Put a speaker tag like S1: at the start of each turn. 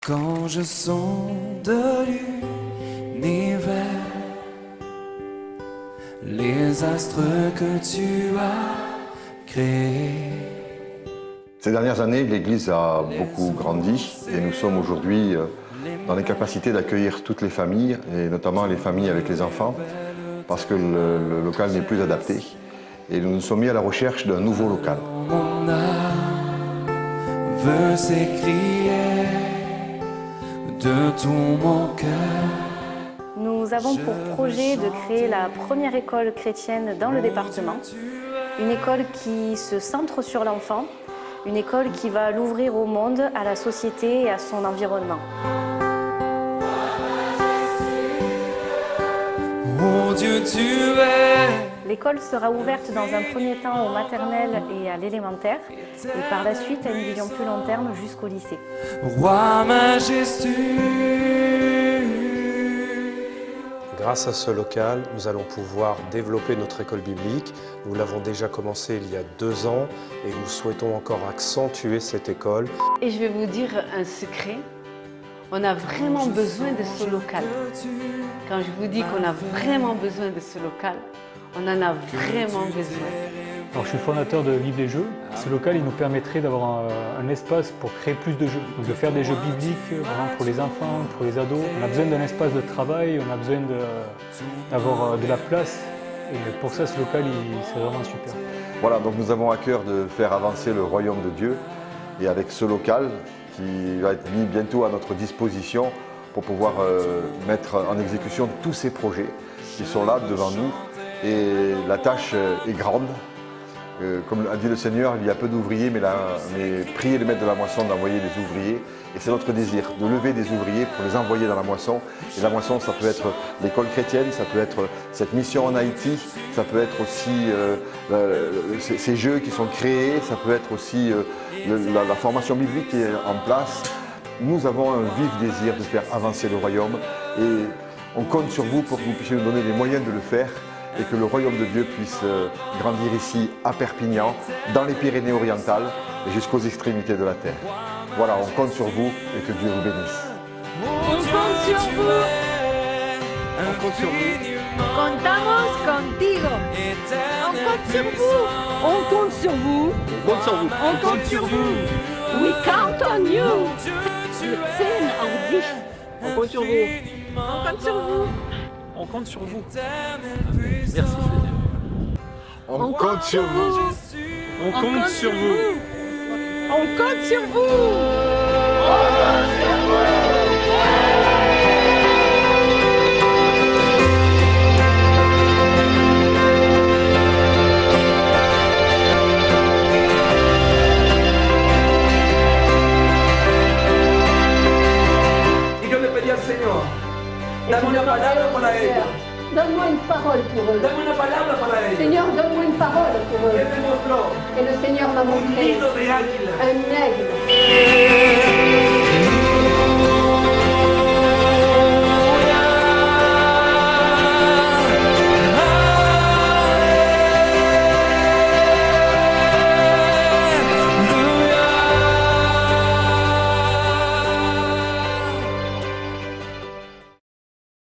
S1: Quand je sens de l'univers les astres que tu as créés.
S2: Ces dernières années, l'Église a beaucoup grandi et nous sommes aujourd'hui dans les capacités d'accueillir toutes les familles, et notamment les familles avec les enfants, parce que le local n'est plus adapté. Et nous nous sommes mis à la recherche d'un nouveau local.
S1: Mon âme veut s'écrier de tout mon cœur.
S3: Nous avons pour projet de créer la première école chrétienne dans le département. Une école qui se centre sur l'enfant, une école qui va l'ouvrir au monde, à la société et à son environnement.
S1: Oh Dieu, tu es.
S3: L'école sera ouverte dans un premier temps au maternel et à l'élémentaire, et par la suite à une vision plus long terme jusqu'au lycée.
S1: Roi majestueux.
S4: Grâce à ce local, nous allons pouvoir développer notre école biblique. Nous l'avons déjà commencé il y a 2 ans et nous souhaitons encore accentuer cette école.
S5: Et je vais vous dire un secret, on a vraiment besoin de ce local. Quand je vous dis qu'on a vraiment besoin de ce local, on en a vraiment besoin.
S6: Alors, je suis fondateur de Vive les Jeux. Ce local il nous permettrait d'avoir un espace pour créer plus de jeux, donc de faire des jeux bibliques vraiment pour les enfants, pour les ados. On a besoin d'un espace de travail, on a besoin d'avoir de la place. Et pour ça, ce local, c'est vraiment super.
S2: Voilà, donc nous avons à cœur de faire avancer le royaume de Dieu. Et avec ce local qui va être mis bientôt à notre disposition pour pouvoir mettre en exécution tous ces projets qui sont là devant nous. Et la tâche est grande. Comme a dit le Seigneur, il y a peu d'ouvriers, mais priez le maître de la moisson d'envoyer des ouvriers. Et c'est notre désir, de lever des ouvriers pour les envoyer dans la moisson. Et la moisson, ça peut être l'école chrétienne, ça peut être cette mission en Haïti, ça peut être aussi ces jeux qui sont créés, ça peut être aussi la formation biblique qui est en place. Nous avons un vif désir de faire avancer le royaume et on compte sur vous pour que vous puissiez nous donner les moyens de le faire, et que le royaume de Dieu puisse grandir ici à Perpignan, dans les Pyrénées-Orientales et jusqu'aux extrémités de la terre. Voilà, on compte sur vous et que Dieu vous bénisse.
S5: On compte sur vous.
S4: On compte sur vous.
S5: Contamos contigo. On compte sur vous. On compte sur vous.
S4: On compte sur vous.
S5: On compte sur vous. We count on you. Zählen auf dich.
S4: On compte sur vous.
S5: On compte sur vous.
S4: On compte sur vous.
S1: Merci
S4: Seigneur.
S2: On compte sur vous.
S4: On compte sur vous.
S5: On compte sur vous.
S7: Y yo le pedí al Señor, dame una palabra para ellos.
S8: Donne-moi une parole pour eux.
S7: Dame una palabra para ellos.
S8: Seigneur, donne-moi une parole pour eux.
S7: Él me mostró
S8: Et le Seigneur m'a
S7: un
S8: montré
S7: nido de águila.
S8: un aigle.